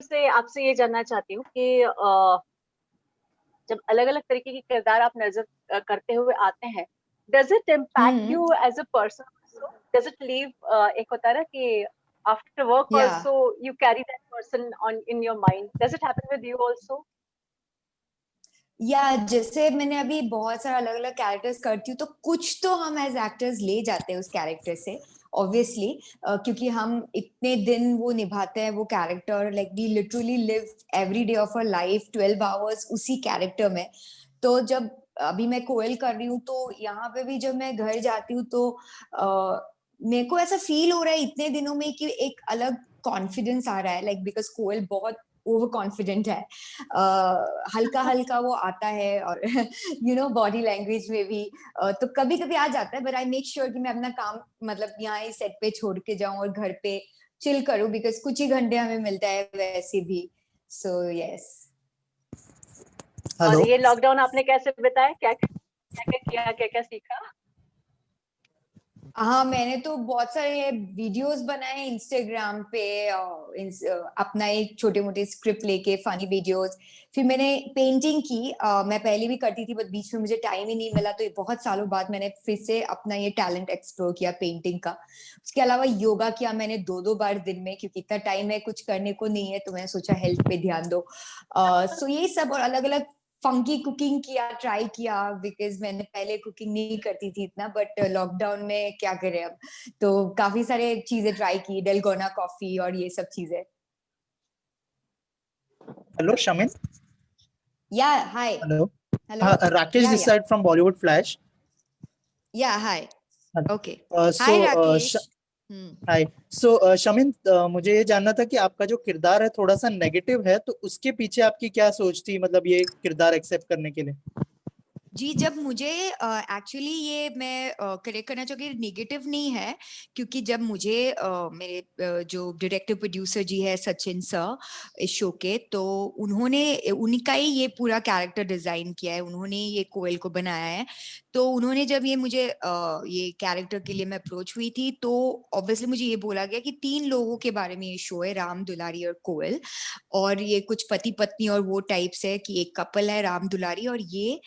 से आपसे ये जानना चाहती हूँ कि जब अलग-अलग तरीके के किरदार आप नज़र करते हुए आते हैं, does it impact hmm you as a person also? Does it leave एक होता है ना कि आफ्टर वर्क या also you carry that person on in your mind, does it happen with you also? या जैसे मैंने अभी बहुत सारा अलग अलग कैरेक्टर्स करती हूँ, तो कुछ तो हम एज एक्टर्स ले जाते हैं उस कैरेक्टर से, ऑब्वियसली, क्योंकि हम इतने दिन वो निभाते हैं वो character, like we literally live every day of our life 12 hours उसी कैरेक्टर में। तो जब अभी मैं कोयल कर रही हूँ, तो यहाँ पे भी जब मैं घर जाती हूँ, तो मेरे को ऐसा फील हो रहा है इतने दिनों में कि एक अलग कॉन्फिडेंस आ रहा है, लाइक बिकॉज कोयल बहुत ओवर कॉन्फिडेंट है, हल्का हल्का वो आता है, और बॉडी लैंग्वेज में भी, तो कभी कभी आ जाता है, बट आई मेक श्योर कि मैं अपना काम मतलब यहाँ ही सेट पे छोड़ के जाऊं और घर पे चिल करूं, बिकॉज कुछ ही घंटे हमें मिलता है वैसे भी। So yes. और हेलो। ये लॉकडाउन आपने कैसे बिताया? क्या-क्या किया, क्या-क्या सीखा? हाँ, मैंने तो बहुत सारे वीडियोस बनाए इंस्टाग्राम पे, और अपना एक छोटे मोटे स्क्रिप्ट लेके फनी वीडियोस। फिर मैंने पेंटिंग की, मैं पहले भी करती थी, बट बीच में मुझे टाइम ही नहीं मिला, तो ये बहुत सालों बाद मैंने फिर से अपना ये टैलेंट एक्सप्लोर किया पेंटिंग का। उसके अलावा योगा किया मैंने 2-2 बार दिन में, क्योंकि इतना टाइम है कुछ करने को नहीं है, तो मैंने सोचा हेल्थ पे ध्यान दो। सो ये सब, और अलग अलग फंकी कुकिंग किया, ट्राई किया, बिकॉज मैंने पहले कुकिंग नहीं करती थी इतना, बट लॉकडाउन में क्या करें अब, तो काफी सारे चीजें ट्राई की, डेलगोना कॉफी और ये सब चीजें। हेलो शमिन। या हाय। हेलो। हेलो। हाँ, राकेश दिस या साइड फ्रॉम बॉलीवुड फ्लैश। या हाय। ओके। सो हाय राकेश। हम्म। हाय। शमिन, मुझे ये जानना था कि आपका जो किरदार है थोड़ा सा नेगेटिव है, तो उसके पीछे आपकी क्या सोच थी, मतलब ये किरदार एक्सेप्ट करने के लिए? जी, जब मुझे एक्चुअली ये मैं करेक्ट करना चाहूँगी, नेगेटिव नहीं है, क्योंकि जब मुझे मेरे जो डायरेक्टर प्रोड्यूसर जी है सचिन सर इस शो के, तो उन्होंने उन्हीं का ही ये पूरा कैरेक्टर डिजाइन किया है, उन्होंने ये कोयल को बनाया है। तो उन्होंने जब ये मुझे ये कैरेक्टर के लिए मैं अप्रोच हुई थी, तो ऑब्वियसली मुझे ये बोला गया कि 3 लोगों के बारे में ये शो है, राम, दुलारी और कोयल, और ये कुछ पति पत्नी और वो टाइप्स है, कि एक कपल है राम दुलारी, और ये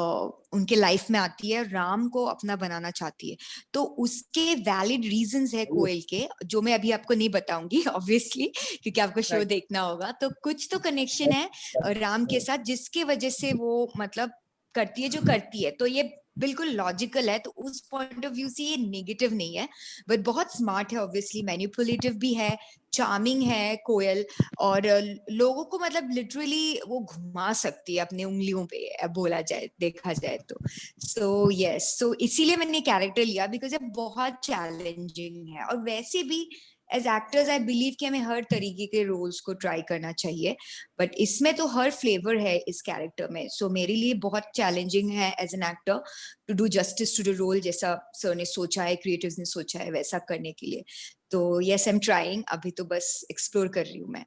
उनके लाइफ में आती है, राम को अपना बनाना चाहती है। तो उसके वैलिड रीजंस है कोयल के, जो मैं अभी आपको नहीं बताऊंगी ऑब्वियसली, क्योंकि आपको शो राइट। देखना होगा। तो कुछ तो कनेक्शन है राम के साथ, जिसके वजह से वो मतलब करती है जो करती है, तो ये बिल्कुल लॉजिकल है। तो उस पॉइंट ऑफ व्यू से ये नेगेटिव नहीं है, बट बहुत स्मार्ट है, ऑब्वियसली मैनिपुलेटिव भी है, चार्मिंग है कोयल, और लोगों को मतलब लिटरली वो घुमा सकती है अपने उंगलियों पे, बोला जाए, देखा जाए तो। सो यस, सो इसीलिए मैंने कैरेक्टर लिया, बिकॉज ये बहुत चैलेंजिंग है, और वैसे भी एज एक्टर्स आई बिलीव कि हमें हर तरीके के रोल्स को ट्राई करना चाहिए, बट इसमें तो हर फ्लेवर है इस कैरेक्टर में। सो मेरे लिए बहुत चैलेंजिंग है as an actor to do justice to the role, जैसा सर ने सोचा है, क्रिएटर्स ने सोचा है वैसा करने के लिए। तो यस, आई एम ट्राइंग, अभी तो बस एक्सप्लोर कर रही हूँ मैं।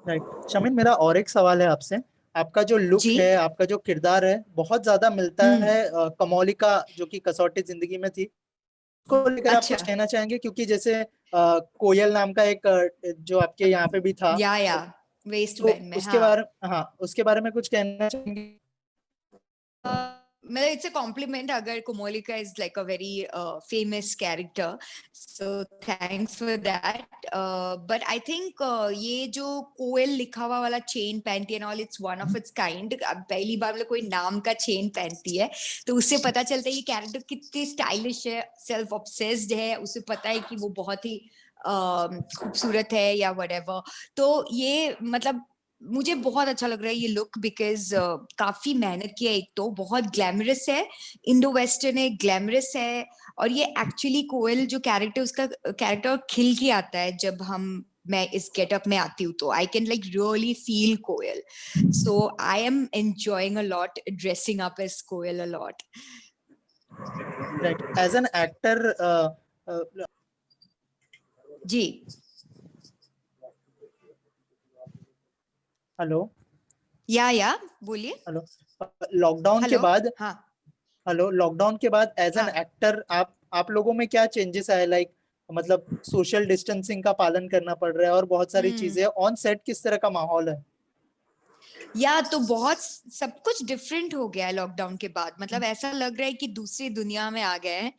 राइट शमिन, मेरा और एक सवाल है आपसे। आपका जो लुक जी। है, आपका जो किरदार है, बहुत ज्यादा मिलता हम्म। है कमौलिका, जो कि कसौटी जिंदगी में थी, को लेकर आप अच्छा। कुछ कहना चाहेंगे? क्योंकि जैसे कोयल नाम का एक जो आपके यहाँ पे भी था, या वेस्ट तो बैंड में, उसके हाँ। बारे, हाँ, उसके बारे में कुछ कहना चाहेंगे? मतलब इट्स अ कॉम्प्लीमेंट, अगर Komolika is like a very famous character, so thanks for that, but I think ये जो कोयल लिखा हुआ वाला चेन पहनती है all, it's one of its kind. अब पहली बार मतलब कोई नाम का चेन पहनती है, तो उससे पता चलता है ये कैरेक्टर कितनी स्टाइलिश है, सेल्फ ऑब्सेस्ड है, उसे पता है कि वो बहुत ही खूबसूरत है या व्हाटएवर। तो ये मतलब मुझे बहुत अच्छा लग रहा है ये लुक, बिकॉज काफी मेहनत किया, एक तो बहुत ग्लैमरस है, इंडो वेस्टर्न है, ग्लैमरस है, और ये एक्चुअली कोयल जो कैरेक्टर, उसका कैरेक्टर खिल के आता है जब मैं इस गेटअप में आती हूँ, तो I can like really feel Koyal. So I am enjoying a lot dressing up as Koyal a lot. Right, as an actor. जी। हेलो। या बोलिए। हेलो। लॉकडाउन के हेलो। बाद, हाँ। हेलो, लॉकडाउन के बाद एज एन हाँ। एक्टर आप लोगों में क्या चेंजेस आए? लाइक मतलब सोशल डिस्टेंसिंग का पालन करना पड़ रहा है और बहुत सारी हम्म। चीजें, ऑन सेट किस तरह का माहौल है? या तो बहुत सब कुछ डिफरेंट हो गया है लॉकडाउन के बाद, मतलब ऐसा लग रहा है कि दूसरी दुनिया में आ गए हैं।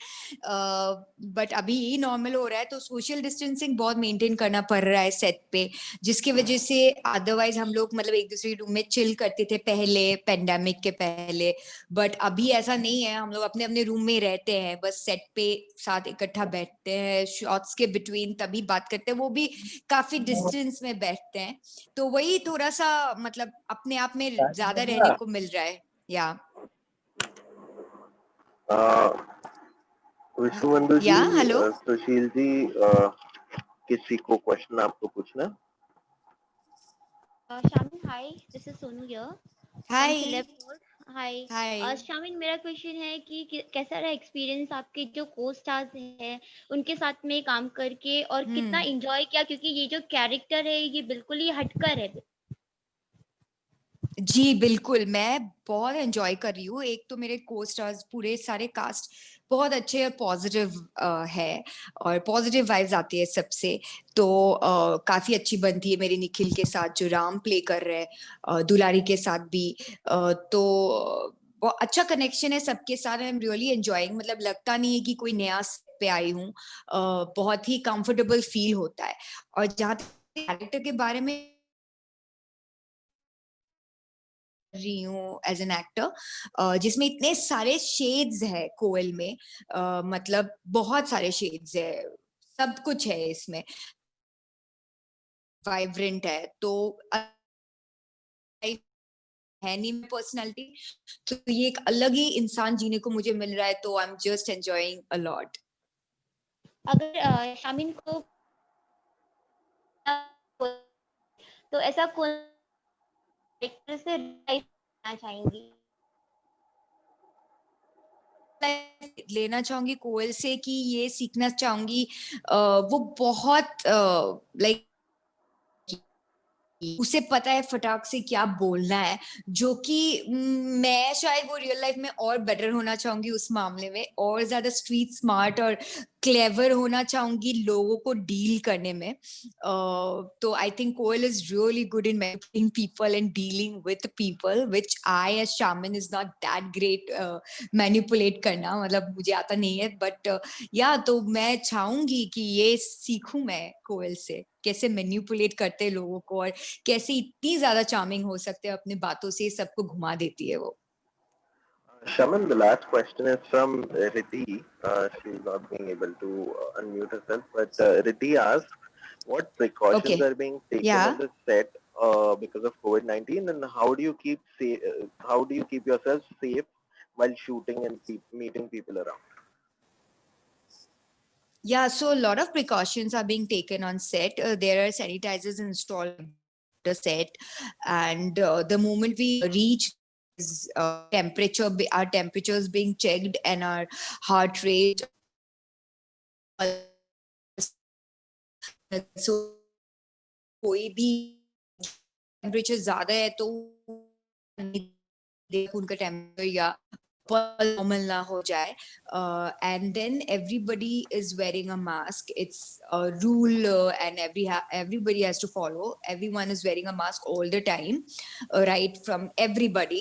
बट अभी यही नॉर्मल हो रहा है, तो सोशल डिस्टेंसिंग बहुत मेंटेन करना पड़ रहा है सेट पे, जिसकी वजह से अदरवाइज हम लोग मतलब एक दूसरे रूम में चिल करते थे पहले, पेंडेमिक के पहले। बट अभी ऐसा नहीं है, हम लोग अपने अपने रूम में रहते हैं, बस सेट पे साथ इकट्ठा बैठते हैं, शॉट्स के बिटवीन तभी बात करते हैं, वो भी काफी डिस्टेंस में बैठते हैं। तो वही थोड़ा सा मतलब अपने आप में ज्यादा रहने को मिल रहा है। या विष्णुवंदु जी, या हेलो। सुशील जी, किसी को क्वेश्चन आपको पूछना? Shamin, hi, this is Sonu here from hi Celeb World. Hi. हाय। शामिन, मेरा क्वेश्चन है कि कैसा रहा एक्सपीरियंस आपके जो को स्टार्स हैं उनके साथ में काम करके, और कितना एंजॉय किया, क्योंकि ये जो कैरेक्टर है ये बिल्कुल ही हटकर है। जी बिल्कुल, मैं बहुत एंजॉय कर रही हूँ। एक तो मेरे को स्टार्स पूरे सारे कास्ट बहुत अच्छे और पॉजिटिव है, और पॉजिटिव वाइब्स आती है सबसे, तो काफी अच्छी बनती है मेरी निखिल के साथ जो राम प्ले कर रहे हैं, दुलारी के साथ भी। तो बहुत अच्छा कनेक्शन है सबके साथ। आई एम रियली एंजॉयिंग, मतलब लगता नहीं है कि कोई नया set पे आई हूँ। बहुत ही कंफर्टेबल फील होता है। और जहाँ तक कैरेक्टर के बारे में रही हूँ एज एन एक्टर, जिसमें इतने सारे शेड्स है कोयल में, मतलब बहुत सारे शेड्स है, सब कुछ है इसमें, वाइब्रेंट है, तो है नहीं पर्सनालिटी, तो ये एक अलग ही इंसान जीने को मुझे मिल रहा है, तो I am just enjoying a lot. अगर शामिन को तो ऐसा कौन कैरेक्टर से रिलाइज करना चाहेंगी? लेना चाहूंगी कोयल से कि ये सीखना चाहूंगी, वो बहुत लाइक उसे पता है फटाक से क्या बोलना है, जो कि मैं शायद वो रियल लाइफ में और बेटर होना चाहूंगी उस मामले में, और ज्यादा स्ट्रीट स्मार्ट और क्लेवर होना चाहूंगी लोगों को डील करने में। तो I think Koyal is really good in manipulating people and dealing with people, which I as Shamin is not that great manipulate करना, मतलब मुझे आता नहीं है। बट या तो मैं चाहूंगी कि ये सीखूं मैं कोयल से, कैसे मैनिपुलेट करते हैं लोगों को, और कैसे इतनी ज्यादा चार्मिंग हो सकते हैं अपनी बातों से, सबको घुमा देती है वो। Shaman, the last question is from Riddhi. She's not being able to unmute herself, but Riddhi asks, what precautions Okay. are being taken Yeah. on the set because of COVID-19, and how do you keep yourself safe while shooting and meeting people around? Yeah, so a lot of precautions are being taken on set. There are sanitizers installed on the set, and the moment we reach our temperatures being checked and our heart rate. So कोई भी temperature ज्यादा है तो उनका temperature या normal ना हो जाए, and then everybody is wearing a mask. It's a rule, and everybody has to follow. Everyone is wearing a mask all the time, right from everybody.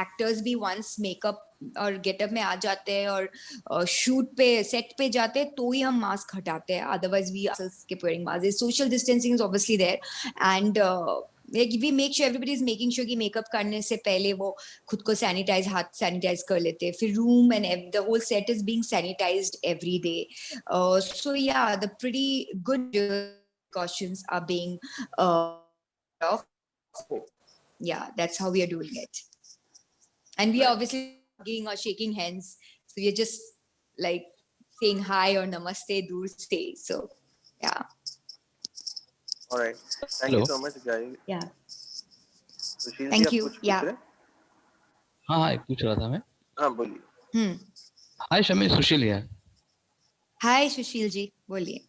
Actors भी once makeup और getup में आ जाते हैं और shoot पे set पे जाते हैं तो ही हम मास्क हटाते हैं, otherwise we skip wearing mask. Social distancing is obviously there, and we make sure everybody is making sure कि मेकअप करने से पहले वो खुद को हाथ सैनिटाइज कर लेते हैं, फिर room and the whole set is being sanitized every day. So yeah, the pretty good precautions are being of. Yeah, that's how we are doing it, and we are obviously hugging or shaking hands, so we are just like saying hi or namaste dur se. So yeah. All right. Thank Hello. you so much, guys. Yeah. Sushil ji, Thank आप you. कुछ पूछ Yeah. रहे हैं? हाँ एक पूछ रहा था मैं। हाँ, बोलिए। हाय शमी, सुशील है। हाय सुशील जी, बोलिए।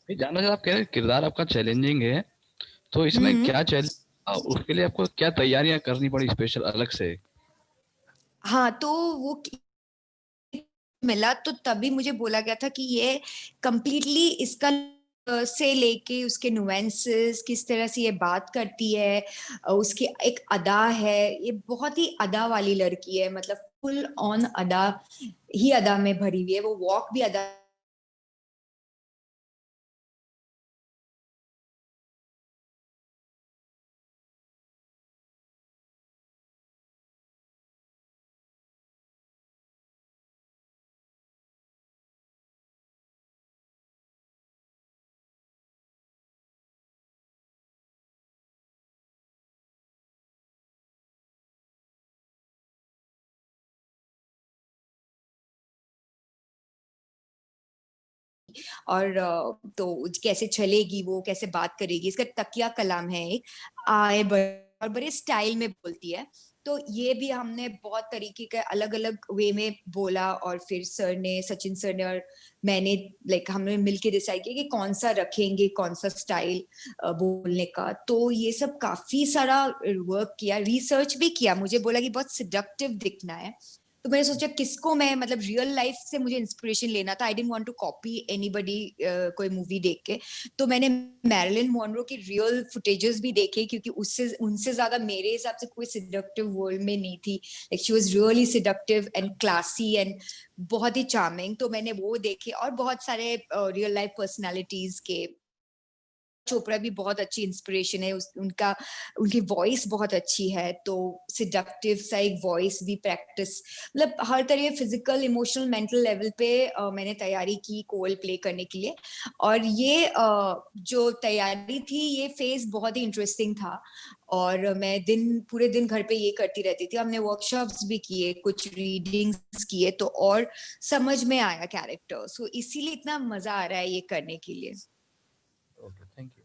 मैं जानना चाहता, आप कह रहे किरदार आपका चैलेंजिंग है, तो इसमें क्या उसके लिए आपको क्या तैयारियां करनी पड़ी स्पेशल अलग से? हाँ, तो वो मिला तो तभी मुझे बोला गया था कि ये कंप्लीटली इसका से लेके उसके नुएंसेस, किस तरह से ये बात करती है, उसकी एक अदा है, ये बहुत ही अदा वाली लड़की है, मतलब फुल ऑन अदा ही अदा में भरी हुई है, वो वॉक भी अदा और तो कैसे चलेगी वो, कैसे बात करेगी, इसका तकिया कलाम है एक आए और बड़े स्टाइल में बोलती है। तो ये भी हमने बहुत तरीके के अलग अलग वे में बोला, और फिर सर ने, सचिन सर ने और मैंने हमने मिलके डिसाइड किया कि कौन सा रखेंगे, कौन सा स्टाइल बोलने का। तो ये सब काफी सारा वर्क किया, रिसर्च भी किया, मुझे बोला कि बहुत सिडक्टिव दिखना है, तो मैंने सोचा किसको मैं, मतलब रियल लाइफ से मुझे इंस्पिरेशन लेना था, I didn't want to copy anybody कोई मूवी देख के। तो मैंने मैरिलिन मोनरो की रियल फुटेजेस भी देखे, क्योंकि उससे उनसे ज्यादा मेरे हिसाब से कोई सिडक्टिव वर्ल्ड में नहीं थी, like she was really seductive and classy and बहुत ही चार्मिंग। तो मैंने वो देखे, और बहुत सारे रियल लाइफ पर्सनालिटीज के, चोपड़ा भी बहुत अच्छी इंस्पिरेशन है, उनका उनकी वॉइस बहुत अच्छी है, तो सिडक्टिव सा एक वॉइस भी प्रैक्टिस, मतलब हर तरह फिजिकल, इमोशनल, मेंटल लेवल पे मैंने तैयारी की कोल प्ले करने के लिए। और ये जो तैयारी थी, ये फेज बहुत ही इंटरेस्टिंग था, और मैं पूरे दिन घर पे ये करती रहती थी। हमने वर्कशॉप्स भी किए, कुछ रीडिंग्स किए, तो और समझ में आया कैरेक्टर, सो इसीलिए इतना मजा आ रहा है ये करने के लिए। Okay, thank you.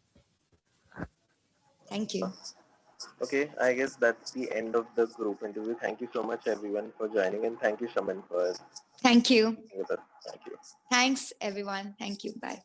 Thank you. Okay, I guess that's the end of the group interview. Thank you so much everyone for joining, and thank you Shaman for Thank you. being with us. Thank you. Thanks everyone. Thank you. Bye.